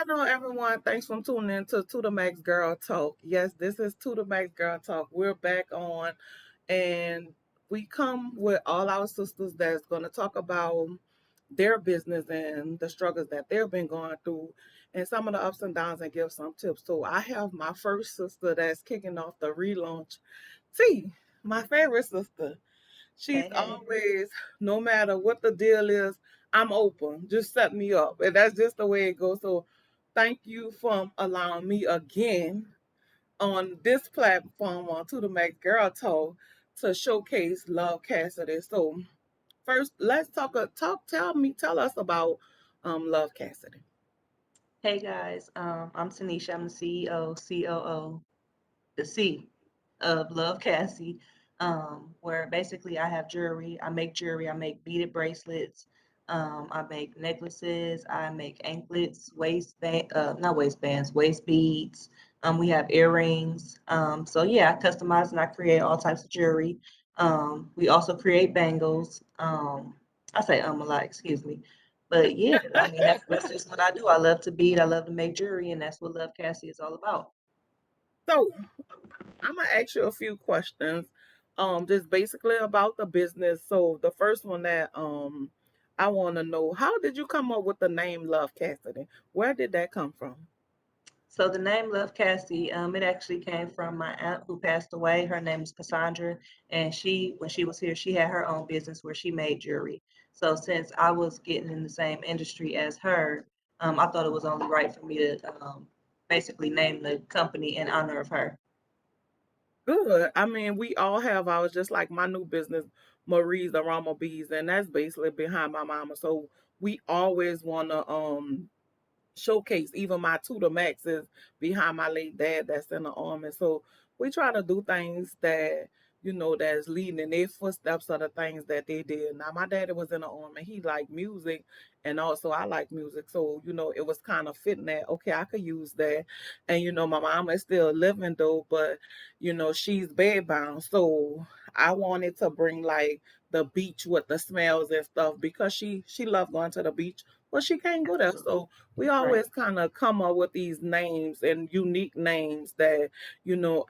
Hello, everyone. Thanks for tuning in to the Max Girl Talk. Yes, this is To the Max Girl Talk. We're back on, and we come with all our sisters that's going to talk about their business and the struggles that they've been going through, and some of the ups and downs, and give some tips. So, I have my first sister that's kicking off the relaunch. T, my favorite sister. She's Hey, hey. always, no matter what the deal is, I'm open. Just set me up. And that's just the way it goes. So thank you for allowing me again on this platform on To the Max Girl Talk to showcase Love Cassidy. So first let's tell us about Love Cassidy. Hey guys, I'm Tanisha. I'm the CEO, COO, the C of Love Cassie, where basically I have jewelry. I make jewelry. I make beaded bracelets. I make necklaces. I make anklets, not waistbands, waist beads. We have earrings. So yeah, I customize and I create all types of jewelry. We also create bangles. I say a lot, excuse me. But yeah, I mean that's just what I do. I love to bead. I love to make jewelry, and that's what Love Cassie is all about. So I'm gonna ask you a few questions, just basically about the business. So the first one that I want to know, how did you come up with the name Love Cassidy? Where did that come from? So the name Love Cassie, it actually came from my aunt who passed away. Her name is Cassandra, and when she was here, she had her own business where she made jewelry. So since I was getting in the same industry as her, I thought it was only right for me to basically name the company in honor of her. Good. I mean, we all have ours, just like my new business, Marie's Aroma Bees, and that's basically behind my mama. So we always want to showcase. Even my tutor Max is behind my late dad that's in the army. So we try to do things that, that's leading in their footsteps of the things that they did. Now my daddy was in the army. He liked music, and also I like music. So, it was kind of fitting that, okay, I could use that. And my mama is still living though, but she's bedbound. So I wanted to bring like the beach with the smells and stuff because she loved going to the beach, but she can't go there. Absolutely. So we Right. always kind of come up with these names and unique names that,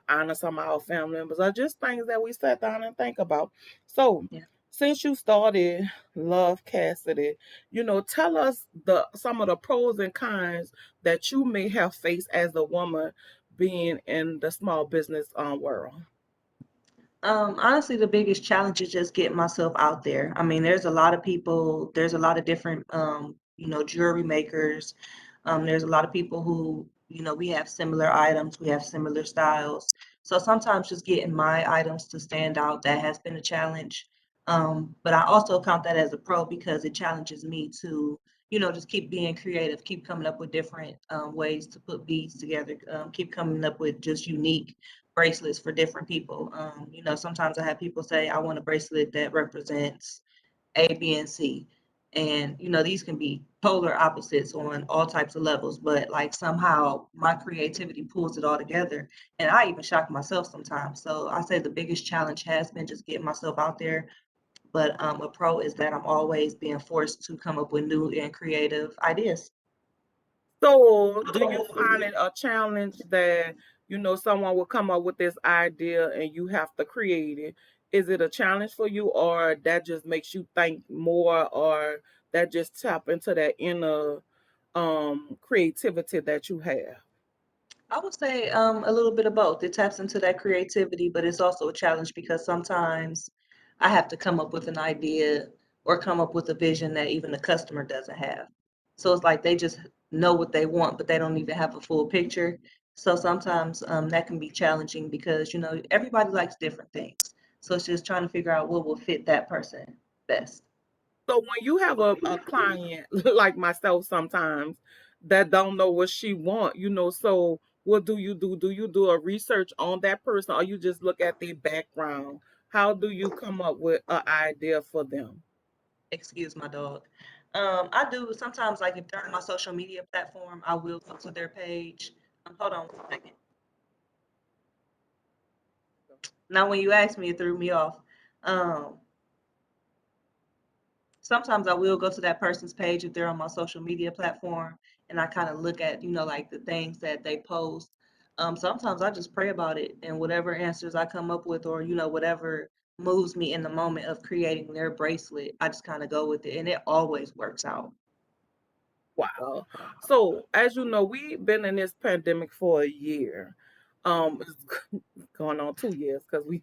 honor some of our family members or just things that we sat down and think about. So, Yeah. since you started Love Cassidy, tell us some of the pros and cons that you may have faced as a woman being in the small business world. Honestly, the biggest challenge is just getting myself out there. I mean, there's a lot of people, there's a lot of different, jewelry makers. There's a lot of people who, we have similar items, we have similar styles. So sometimes just getting my items to stand out, that has been a challenge. But I also count that as a pro because it challenges me to, just keep being creative, keep coming up with different ways to put beads together, keep coming up with just unique bracelets for different people. Sometimes I have people say, I want a bracelet that represents A, B, and C. And, these can be polar opposites on all types of levels, but like somehow my creativity pulls it all together. And I even shock myself sometimes. So I say the biggest challenge has been just getting myself out there. But a pro is that I'm always being forced to come up with new and creative ideas. So, do you find it a challenge that, someone will come up with this idea and you have to create it? Is it a challenge for you, or that just makes you think more, or that just tap into that inner creativity that you have? I would say a little bit of both. It taps into that creativity, but it's also a challenge because sometimes I have to come up with an idea or come up with a vision that even the customer doesn't have. So it's like they just know what they want, but they don't even have a full picture. So sometimes that can be challenging because, everybody likes different things. So it's just trying to figure out what will fit that person best. So when you have a client like myself sometimes that don't know what she want, so what do you do? Do you do a research on that person, or you just look at their background? How do you come up with an idea for them? Excuse my dog. I do sometimes, like if they're on my social media platform, I will go to their page. Hold on 1 second. Now, when you asked me, it threw me off. Um, Sometimes I will go to that person's page if they're on my social media platform, and I kind of look at, like the things that they post. Sometimes I just pray about it, and whatever answers I come up with, or whatever moves me in the moment of creating their bracelet, I just kind of go with it, and it always works out. Wow. So, as you know, we've been in this pandemic for a year. It's going on 2 years because We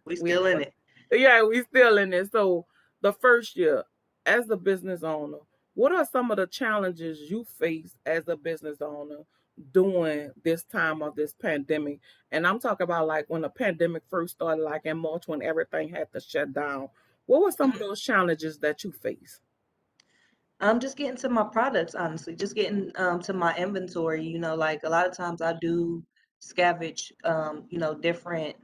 we still in it. yeah, we still in it. So, the first year, as a business owner, what are some of the challenges you face as a business owner during this time of this pandemic? And I'm talking about like when the pandemic first started, like in March when everything had to shut down. What were some of those challenges that you face? I'm just getting to my products, honestly, just getting to my inventory. Like a lot of times I do scavenge, different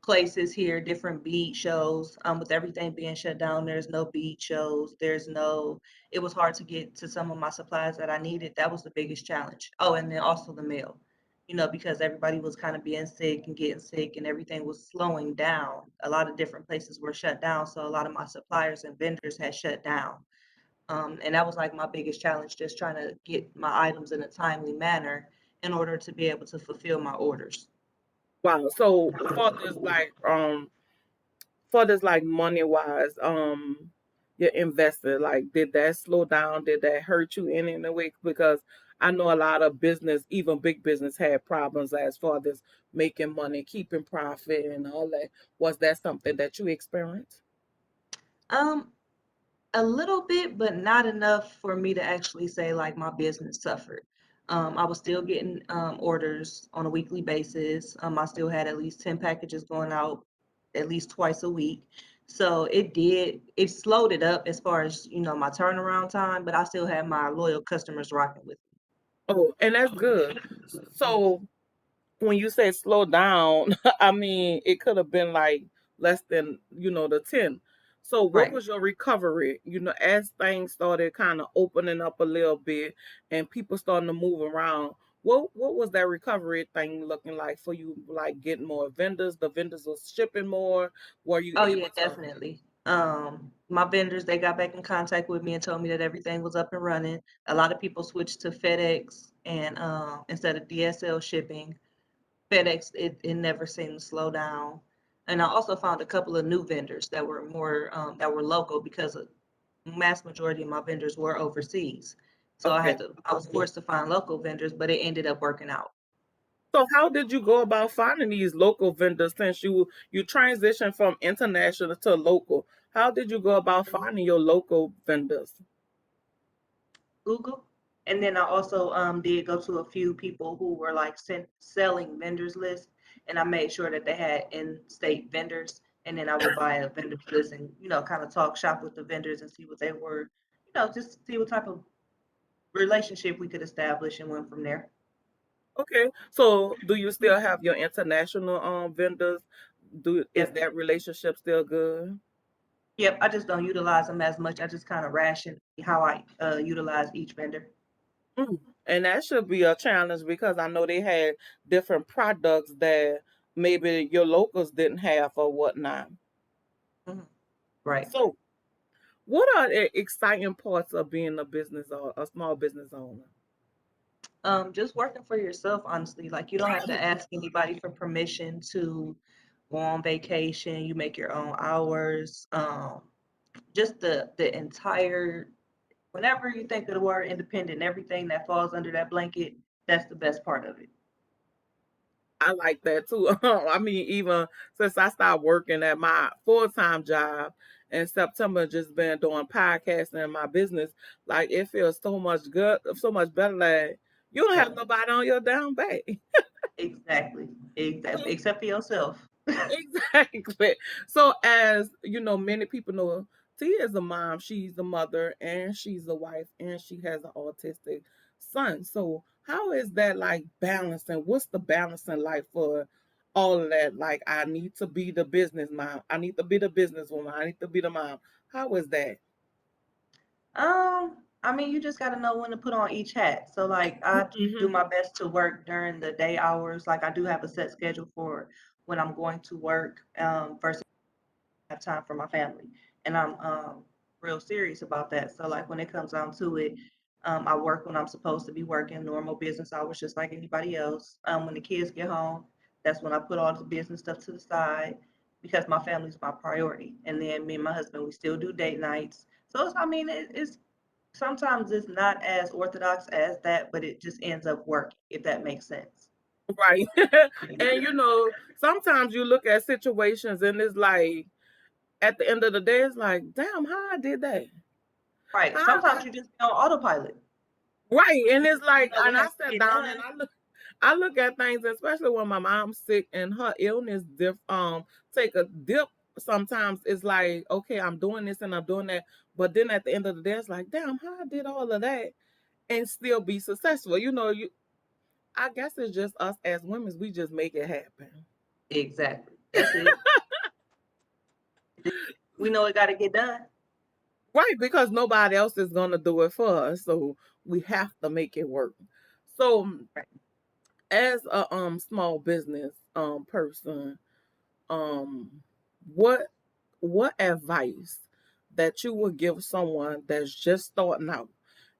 places here, different bead shows. With everything being shut down, there's no bead shows. It was hard to get to some of my supplies that I needed. That was the biggest challenge. Oh, and then also the mail, because everybody was kind of being sick and getting sick and everything was slowing down. A lot of different places were shut down. So a lot of my suppliers and vendors had shut down. And that was like my biggest challenge, just trying to get my items in a timely manner in order to be able to fulfill my orders. Wow. So for this like money wise, your investor, like did that slow down? Did that hurt you in any way? Because I know a lot of business, even big business, had problems as far as making money, keeping profit, and all that. Was that something that you experienced? Um, A little bit, but not enough for me to actually say like my business suffered. I was still getting orders on a weekly basis. I still had at least 10 packages going out at least twice a week. So it slowed it up as far as, my turnaround time, but I still had my loyal customers rocking with Oh, and that's good. me. So when you say slow down, I mean it could have been like less than the 10. So what Right. was your recovery? As things started kind of opening up a little bit and people starting to move around. What was that recovery thing looking like for you? Like getting more vendors, the vendors was shipping more. Were you Oh yeah, able to? definitely. My vendors, they got back in contact with me and told me that everything was up and running. A lot of people switched to FedEx and instead of DSL shipping. FedEx, it never seemed to slow down. And I also found a couple of new vendors that were more that were local because a mass majority of my vendors were overseas. So Okay. I was forced to find local vendors, but it ended up working out. So how did you go about finding these local vendors since you transitioned from international to local? How did you go about finding your local vendors? Google. And then I also did go to a few people who were like selling vendors list, and I made sure that they had in-state vendors. And then I would buy a vendors list and kind of talk shop with the vendors and see what they were, just see what type of relationship we could establish and went from there. Okay. So do you still have your international vendors? Do is Yep. that relationship still good? Yep. I just don't utilize them as much. I just kind of ration how I utilize each vendor. Mm. And that should be a challenge because I know they had different products that maybe your locals didn't have or whatnot. Hmm. Right. So what are the exciting parts of being a business or a small business owner? Just working for yourself, honestly. Like you don't have to ask anybody for permission to go on vacation. You make your own hours. Just the entire whenever you think of the word independent, everything that falls under that blanket, that's the best part of it. I like that too. I mean, even since I started working at my full-time job in September, just been doing podcasting in my business, like it feels so much good, so much better that you don't have Yep. nobody on your down back. Exactly. Exactly. Except for yourself. Exactly. So as you know, many people know Tia is a mom, she's a mother, and she's a wife, and she has an autistic son. So how is that like balancing? What's the balancing like for all of that? Like I need to be the business mom, I need to be the businesswoman, I need to be the mom. How is that? I mean, you just got to know when to put on each hat. So, like, I do Hmm. my best to work during the day hours. Like, I do have a set schedule for when I'm going to work, versus have time for my family. And I'm real serious about that. So like when it comes down to it, I work when I'm supposed to be working, normal business hours, just like anybody else. When the kids get home, that's when I put all the business stuff to the side because my family's my priority. And then me and my husband, we still do date nights. So it's, I mean, it's sometimes it's not as orthodox as that, but it just ends up working, if that makes sense. Right. And sometimes you look at situations and it's like at the end of the day, it's like, damn, how I did that. Right. How Sometimes I you just be on autopilot. right. And it's like, What and I has to sat get down and done. I look at things, especially when my mom's sick and her illness take a dip. Sometimes it's like, okay, I'm doing this and I'm doing that. But then at the end of the day, it's like, damn, how I did all of that and still be successful. I guess it's just us as women, we just make it happen. Exactly. That's it. We know it got to get done. Right, because nobody else is gonna do it for us. So we have to make it work. So Right. as a small business person, um what what advice that you would give someone that's just starting out?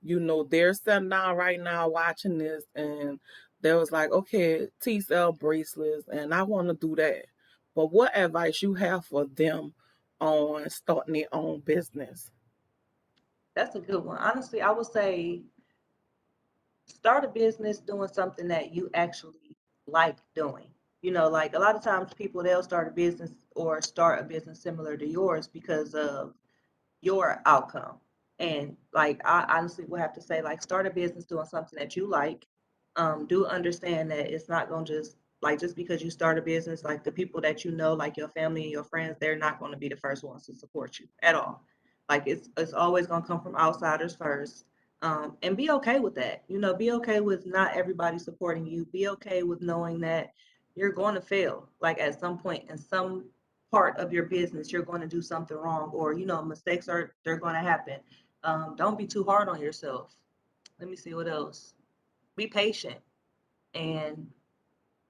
They're sitting down right now watching this and they was like, okay, T cell bracelets and I want to do that. But what advice you have for them on starting their own business? That's a good one. Honestly, I would say start a business doing something that you actually like doing. Like a lot of times people they'll start a business or start a business similar to yours because of your outcome. And like I honestly would have to say, like start a business doing something that you like. Do understand that it's not gonna just because you start a business, like the people that you know, like your family and your friends, they're not gonna be the first ones to support you at all. Like it's always gonna come from outsiders first. And be okay with that. Be okay with not everybody supporting you. Be okay with knowing that you're going to fail. Like at some point in some part of your business, you're going to do something wrong, or mistakes are they're going to happen. Don't be too hard on yourself. Let me see what else. Be patient and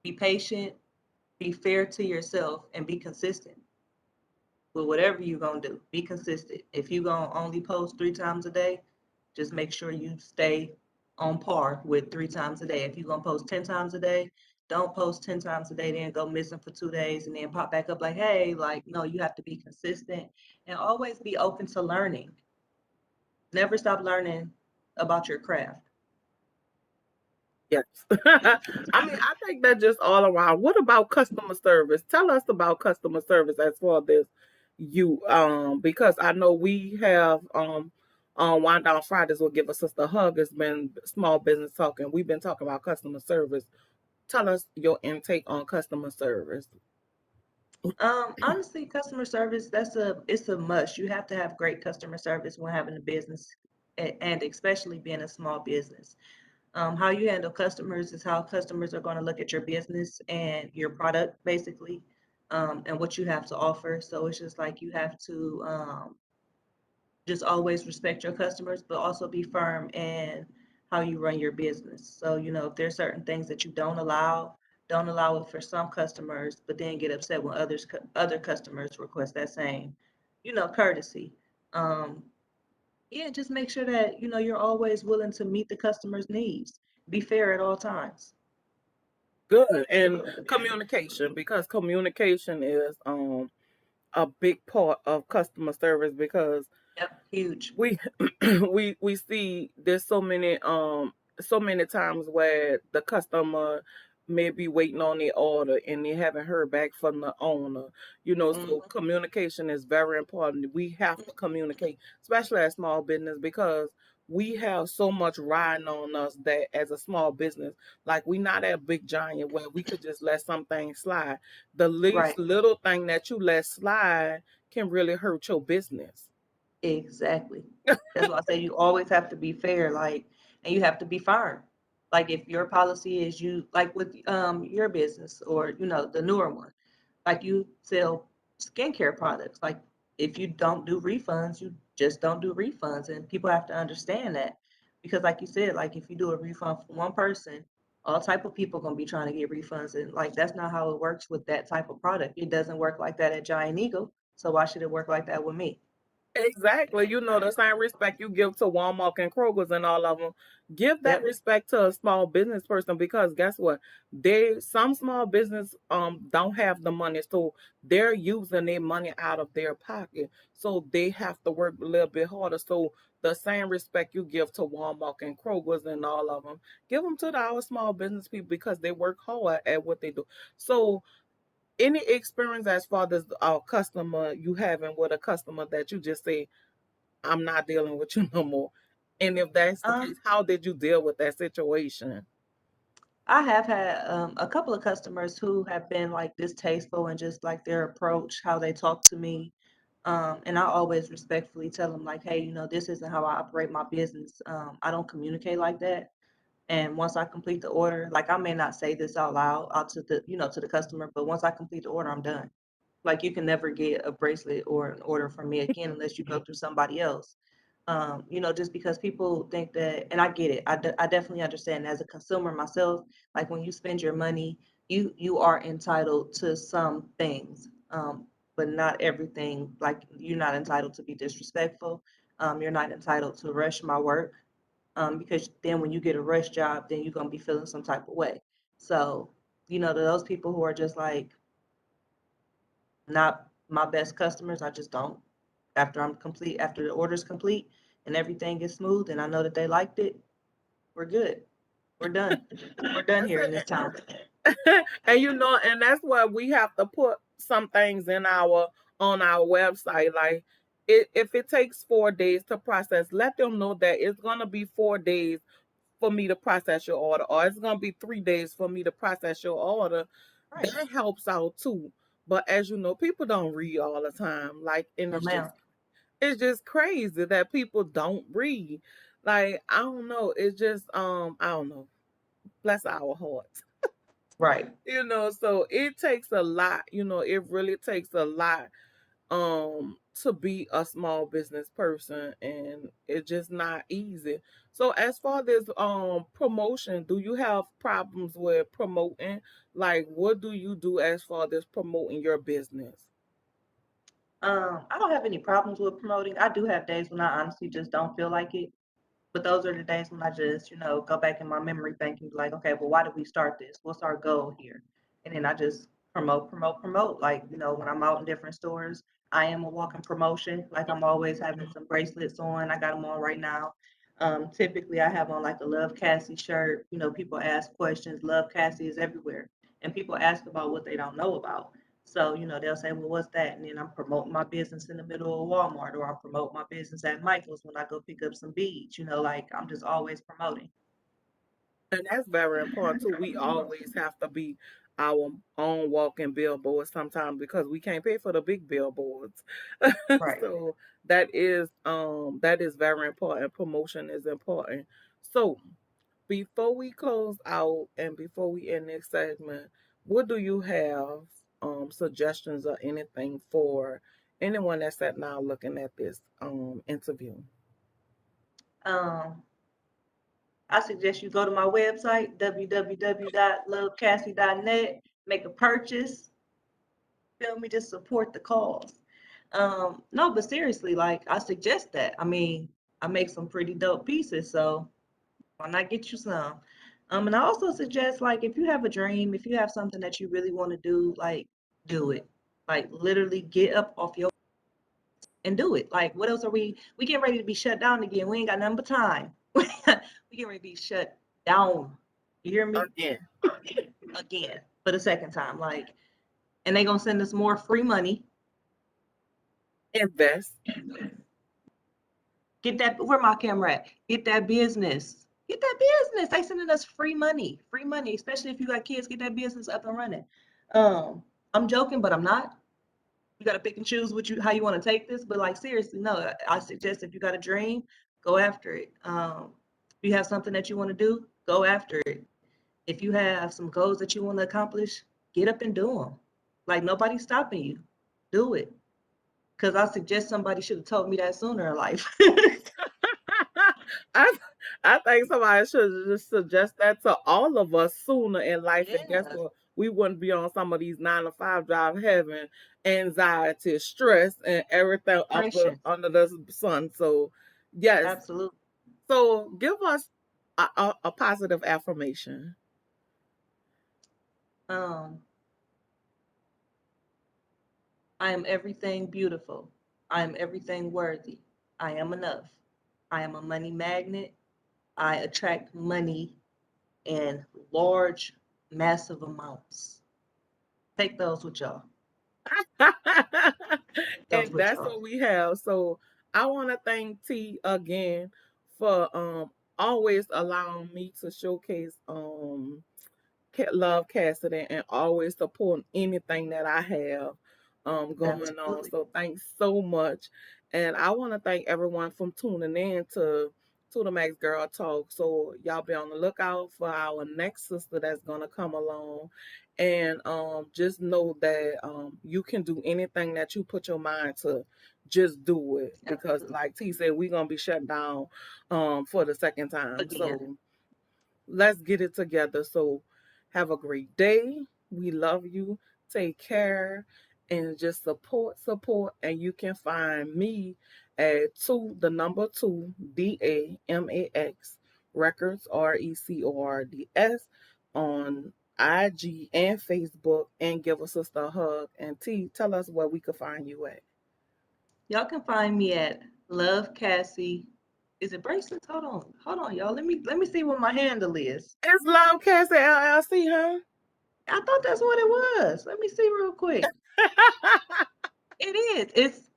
be patient. Be fair to yourself and be consistent with whatever you're gonna do. Be consistent. If you're gonna only post 3 times a day, just make sure you stay on par with 3 times a day. If you're gonna post 10 times a day, don't post 10 times a day, then go missing for 2 days and then pop back up like, hey, like no, you have to be consistent and always be open to learning. Never stop learning about your craft. Yes. I mean, I think that just all around. What about customer service? Tell us about customer service as far as this because I know we have on Wind Down Fridays will give a sister a hug. It's been small business talking. We've been talking about customer service. Tell us your intake on customer service. Honestly, customer service, it's a must. You have to have great customer service when having a business and especially being a small business. How you handle customers is how customers are going to look at your business and your product, basically, and what you have to offer. So it's just like you have to just always respect your customers, but also be firm in how you run your business. So, if there's certain things that you don't allow it for some customers, but then get upset when other customers request that same, courtesy. Um, yeah, just make sure that, you're always willing to meet the customer's needs. Be fair at all times. Good. And communication, because communication is a big part of customer service because Yep, huge. we we see there's so many times where the customer may be waiting on the order and they haven't heard back from the owner. So Hmm. communication is very important. We have to communicate, especially as small business, because we have so much riding on us that as a small business, like we not a big giant where we could just let something slide. The least Right. little thing that you let slide can really hurt your business. Exactly. That's why I say you always have to be fair, like, and you have to be firm. Like if your policy is you like with your business or the newer one, like you sell skincare products. Like if you don't do refunds, you just don't do refunds, and people have to understand that because, like you said, like if you do a refund for one person, all type of people gonna be trying to get refunds, and like that's not how it works with that type of product. It doesn't work like that at Giant Eagle, so why should it work like that with me? Exactly. You know, the same respect you give to Walmart and Kroger's and all of them, give that Yep. respect to a small business person because guess what? Some small business don't have the money, so they're using their money out of their pocket. So they have to work a little bit harder. So the same respect you give to Walmart and Kroger's and all of them, give them to our small business people because they work hard at what they do. So any experience as far as a customer you having with a customer that you just say I'm not dealing with you no more. And if that's the case, Um, how did you deal with that situation? I have had a couple of customers who have been like distasteful and just like their approach, how they talk to me. And I always respectfully tell them like, hey, this isn't how I operate my business. I don't communicate like that. And once I complete the order, like I may not say this out loud out to the customer, but once I complete the order, I'm done. Like you can never get a bracelet or an order from me again unless you go through somebody else. Just because people think that, and I get it. I definitely understand as a consumer myself, like when you spend your money, you are entitled to some things, but not everything. Like you're not entitled to be disrespectful. You're not entitled to rush my work, because then when you get a rush job, then you're gonna be feeling some type of way. So, to those people who are just like not my best customers, I just don't. After the order's complete and everything is smooth and I know that they liked it, we're good. We're done. We're done That's here in this town. and and that's why we have to put some things in our on our website. Like if it takes 4 days to process, let them know that it's gonna be 4 days for me to process your order, or it's gonna be 3 days for me to process your order. Right. That helps out too. But as you know, people don't read all the time. Like, and No, ma'am. it's just crazy that people don't read. Like, I don't know. It's just I don't know. Bless our hearts. Right. So it takes a lot, it really takes a lot to be a small business person, and it's just not easy. So as far as promotion, do you have problems with promoting? Like what do you do as far as promoting your business? I don't have any problems with promoting. I do have days when I honestly just don't feel like it. But those are the days when I just, go back in my memory bank and be like, okay, well, why did we start this? What's our goal here? And then I just promote, promote, promote. Like, when I'm out in different stores, I am a walking promotion. Like I'm always having some bracelets on. I got them on right now. Typically I have on like a Love Cassie shirt. People ask questions. Love Cassie is everywhere. And people ask about what they don't know about. So, they'll say, well, what's that? And then I'm promoting my business in the middle of Walmart, or I'll promote my business at Michael's when I go pick up some beads, like I'm just always promoting. And that's very important too. We always have to be our own walking billboard sometimes because we can't pay for the big billboards. Right. So that is very important. Promotion is important. So before we close out and before we end this segment, what do you have suggestions or anything for anyone that's at now looking at this interview? Um, I suggest you go to my website, www.lovecassie.net, make a purchase, feel me, just support the cause. No, but seriously, like I suggest that. I mean, I make some pretty dope pieces, so why not get you some? And I also suggest like if you have a dream, if you have something that you really want to do, like do it. Like literally get up off your and do it. Like what else are we getting ready to be shut down again? We ain't got nothing but time. We getting ready to be shut down. You hear me? Again, Again for the second time. Like, and they gonna send us more free money. invest. Get that, where my camera at? Get that business. Get that business. They sending us free money. Free money, especially if you got kids, get that business up and running. Um, I'm joking, but I'm not. You gotta pick and choose how you want to take this. But like seriously, no, I suggest if you got a dream, go after it. If you have something that you want to do, go after it. If you have some goals that you want to accomplish, get up and do them. Like nobody's stopping you. Do it. Because I suggest somebody should have told me that sooner in life. I I think somebody should just suggest that to all of us sooner in life. And guess Yeah. what? we wouldn't be on some of these 9 to 5 jobs having anxiety, stress, and everything Depression. under the sun. So, yes. Absolutely. So, give us a positive affirmation. Um, I am everything beautiful. I am everything worthy. I am enough. I am a money magnet. I attract money in large, massive amounts. Take those with y'all. Take those And with that's y'all. what we have. So, I want to thank T again for always allowing me to showcase love Cassidy and always support anything that I have going on. Absolutely. So thanks so much. And I want to thank everyone from tuning in to the Max Girl Talk. So y'all be on the lookout for our next sister that's gonna come along. And just know that you can do anything that you put your mind to. Just do it. Because Absolutely. like T said, we're gonna be shut down for the second time. Again, So let's get it together. So have a great day. We love you. Take care and just support. And you can find me at the number two, DAMAX Records, RECORDS on IG and Facebook, and give a sister a hug. And T, tell us where we could find you at. y'all can find me at Love Cassie. Is it bracelets? Hold on, y'all. Let me see what my handle is. It's Love Cassie LLC, huh? I thought that's what it was. Let me see real quick. It is. It's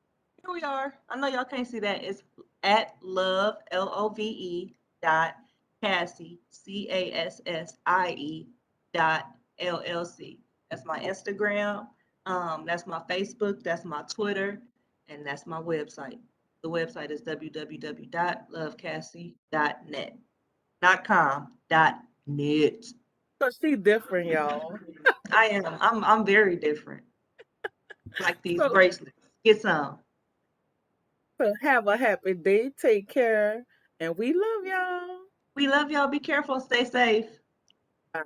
here we are. I know y'all can't see that. It's at love LOVE dot Cassie CASSIE dot LLC. That's my Instagram. That's my Facebook. That's my Twitter, and that's my website. The website is www.lovecassie.net. Not com. .net. So she different, y'all. I am. I'm very different. Like these So bracelets. Get some. So have a happy day. Take care. And we love y'all. We love y'all. Be careful. Stay safe. Bye.